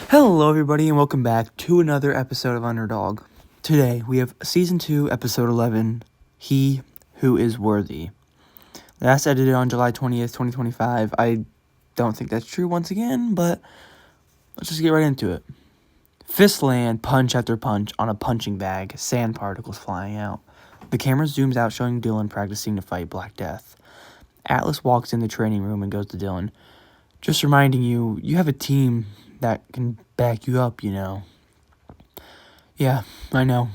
Hello, everybody, and welcome back to another episode of Underdog. Today, we have Season 2, Episode 11, He Who Is Worthy. Last edited on July 20th, 2025. I don't think that's true once again, but let's just get right into it. Fist land, punch after punch on a punching bag, sand particles flying out. The camera zooms out, showing Dylan practicing to fight Black Death. Atlas walks in the training room and goes to Dylan. Just reminding you, you have a team that can back you up, you know. Yeah, I know,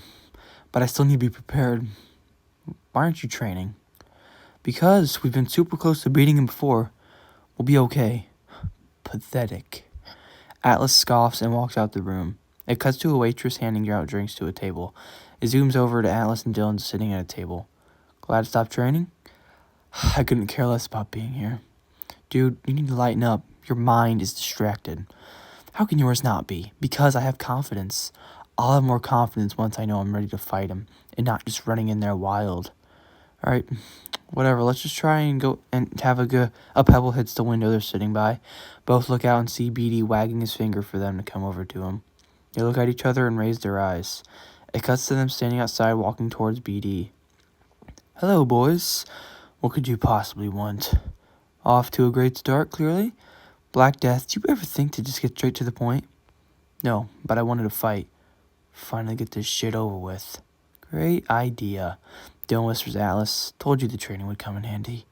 but I still need to be prepared. Why aren't you training? Because we've been super close to beating him before. We'll be okay. Pathetic. Atlas scoffs and walks out the room. It cuts to a waitress handing out drinks to a table. It zooms over to Atlas and Dylan sitting at a table. Glad to stop training? I couldn't care less about being here. Dude, you need to lighten up. Your mind is distracted. How can yours not be? Because I have confidence. I'll have more confidence once I know I'm ready to fight him, and not just running in there wild. Alright, whatever, let's just try and go and have a pebble hits the window they're sitting by. Both look out and see BD wagging his finger for them to come over to him. They look at each other and raise their eyes. It cuts to them standing outside walking towards BD. Hello, boys. What could you possibly want? Off to a great start, clearly. Black Death, do you ever think to just get straight to the point? No, but I wanted to fight. Finally get this shit over with. Great idea. Dylan whispers to Atlas. Told you the training would come in handy.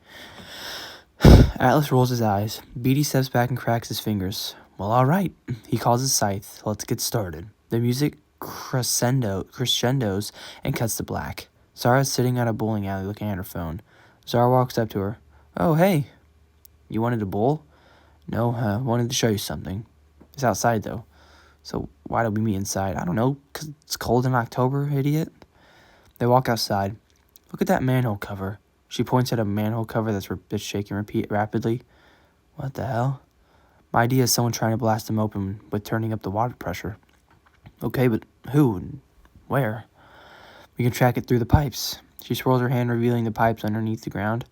Atlas rolls his eyes. BD steps back and cracks his fingers. Well, all right. He calls his scythe. Let's get started. The music crescendos and cuts to black. Zara's sitting at a bowling alley looking at her phone. Zara walks up to her. Oh, hey. You wanted to bowl? No, wanted to show you something. It's outside, though. So why do we meet inside? I don't know, 'cause it's cold in October, idiot. They walk outside. Look at that manhole cover. She points at a manhole cover that's shaking rapidly. What the hell? My idea is someone trying to blast them open with turning up the water pressure. Okay, but who and where? We can track it through the pipes. She swirls her hand, revealing the pipes underneath the ground.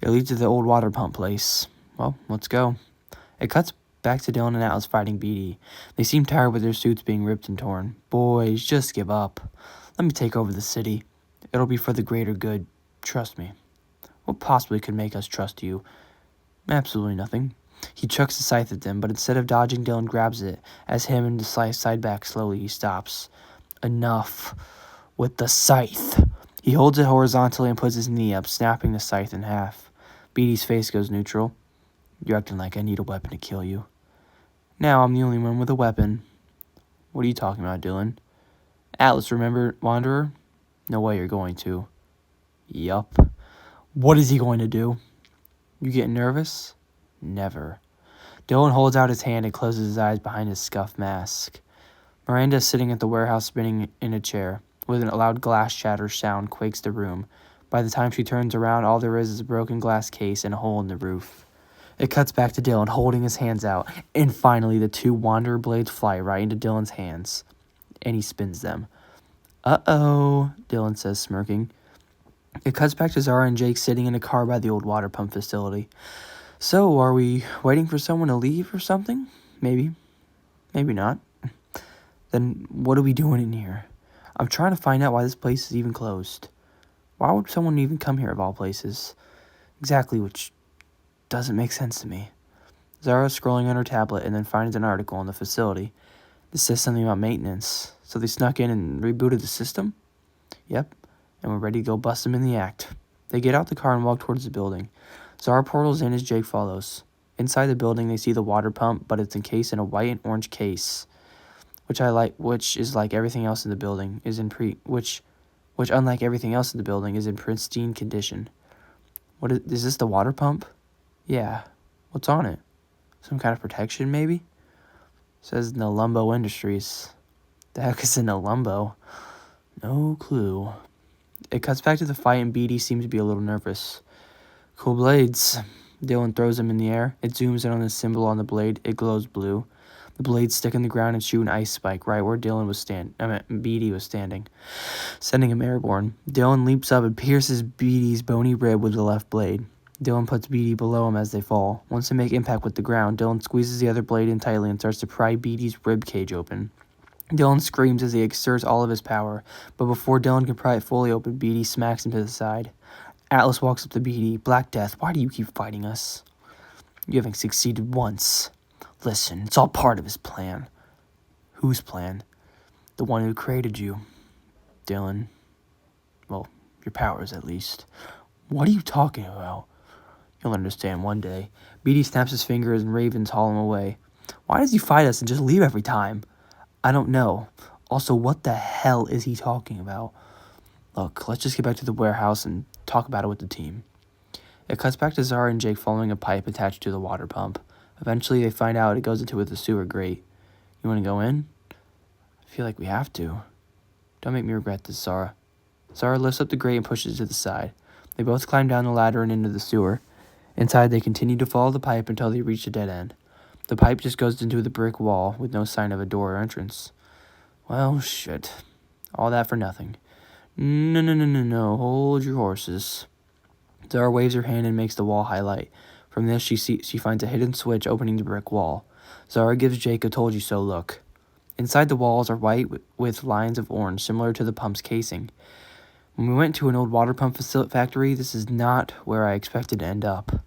It leads to the old water pump place. Well, let's go. It cuts back to Dylan and Atlas fighting BD. They seem tired with their suits being ripped and torn. Boys, just give up. Let me take over the city. It'll be for the greater good. Trust me. What possibly could make us trust you? Absolutely nothing. He chucks the scythe at them, but instead of dodging, Dylan grabs it. As him and the side back slowly, he stops. Enough with the scythe. He holds it horizontally and puts his knee up, snapping the scythe in half. BD's face goes neutral. You're acting like I need a weapon to kill you. Now I'm the only one with a weapon. What are you talking about, Dylan? Atlas, remember, Wanderer? No way you're going to. Yup. What is he going to do? You getting nervous? Never. Dylan holds out his hand and closes his eyes behind his scuffed mask. Miranda is sitting at the warehouse spinning in a chair. With a loud glass shatter sound quakes the room. By the time she turns around, all there is a broken glass case and a hole in the roof. It cuts back to Dylan holding his hands out, and finally the two Wanderer blades fly right into Dylan's hands, and he spins them. Uh-oh, Dylan says, smirking. It cuts back to Zara and Jake sitting in a car by the old water pump facility. So, are we waiting for someone to leave or something? Maybe. Maybe not. Then what are we doing in here? I'm trying to find out why this place is even closed. Why would someone even come here of all places? Exactly, which doesn't make sense to me. Zara's scrolling on her tablet and then finds an article on the facility. This says something about maintenance. So they snuck in and rebooted the system? Yep, and we're ready to go bust them in the act. They get out the car and walk towards the building. Zara portals in as Jake follows. Inside the building, they see the water pump, but it's encased in a white and orange case, which is like everything else in the building which unlike everything else in the building is in pristine condition. Is this the water pump? Yeah. What's on it? Some kind of protection, maybe? It says Nolumbo Industries. The heck is a Nolumbo? No clue. It cuts back to the fight, and BD seems to be a little nervous. Cool blades. Dylan throws them in the air. It zooms in on the symbol on the blade. It glows blue. The blades stick in the ground and shoot an ice spike right where BD was standing, sending him airborne. Dylan leaps up and pierces BD's bony rib with the left blade. Dylan puts Beatty below him as they fall. Once they make impact with the ground, Dylan squeezes the other blade in tightly and starts to pry Beatty's rib cage open. Dylan screams as he exerts all of his power, but before Dylan can pry it fully open, Beatty smacks him to the side. Atlas walks up to Beatty. Black Death, why do you keep fighting us? You haven't succeeded once. Listen, it's all part of his plan. Whose plan? The one who created you. Dylan. Well, your powers, at least. What are you talking about? You'll understand one day. Beatty snaps his fingers and ravens haul him away. Why does he fight us and just leave every time? I don't know. Also, what the hell is he talking about? Look, let's just get back to the warehouse and talk about it with the team. It cuts back to Zara and Jake following a pipe attached to the water pump. Eventually, they find out it goes into the sewer grate. You want to go in? I feel like we have to. Don't make me regret this, Zara. Zara lifts up the grate and pushes it to the side. They both climb down the ladder and into the sewer. Inside, they continue to follow the pipe until they reach a dead end. The pipe just goes into the brick wall with no sign of a door or entrance. Well, shit. All that for nothing. No. Hold your horses. Zara waves her hand and makes the wall highlight. From this, she finds a hidden switch opening the brick wall. Zara gives Jake a told you so look. Inside, the walls are white with lines of orange, similar to the pump's casing. When we went to an old water pump factory, this is not where I expected to end up.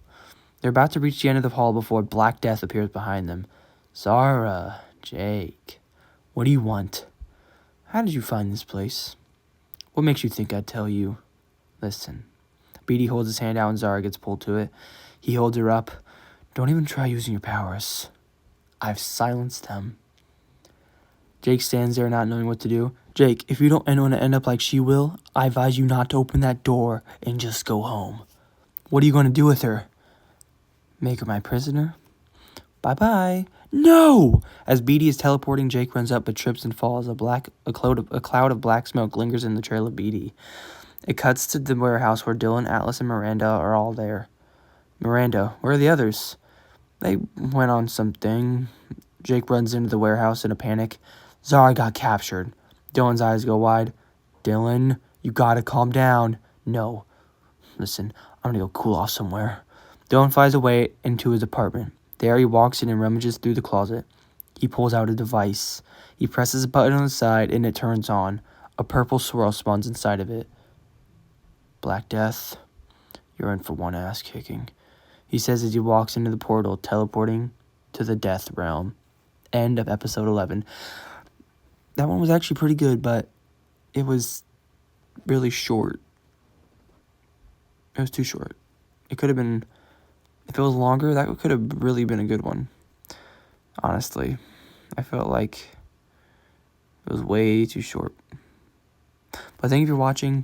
They're about to reach the end of the hall before Black Death appears behind them. Zara, Jake, what do you want? How did you find this place? What makes you think I'd tell you? Listen. Beatty holds his hand out and Zara gets pulled to it. He holds her up. Don't even try using your powers. I've silenced them. Jake stands there not knowing what to do. Jake, if you don't want to end up like she will, I advise you not to open that door and just go home. What are you going to do with her? Make her my prisoner? Bye-bye. No! As Beatty is teleporting, Jake runs up but trips and falls. A cloud of black smoke lingers in the trail of Beatty. It cuts to the warehouse where Dylan, Atlas, and Miranda are all there. Miranda, where are the others? They went on something. Jake runs into the warehouse in a panic. Zara got captured. Dylan's eyes go wide. Dylan, you gotta calm down. No. Listen, I'm gonna go cool off somewhere. Dylan flies away into his apartment. There he walks in and rummages through the closet. He pulls out a device. He presses a button on the side and it turns on. A purple swirl spawns inside of it. Black Death, you're in for one ass kicking, he says as he walks into the portal, teleporting to the Death Realm. End of episode 11. That one was actually pretty good, but it was really short. It was too short. It could have been, if it was longer, that could have really been a good one. Honestly, I felt like it was way too short. But thank you for watching.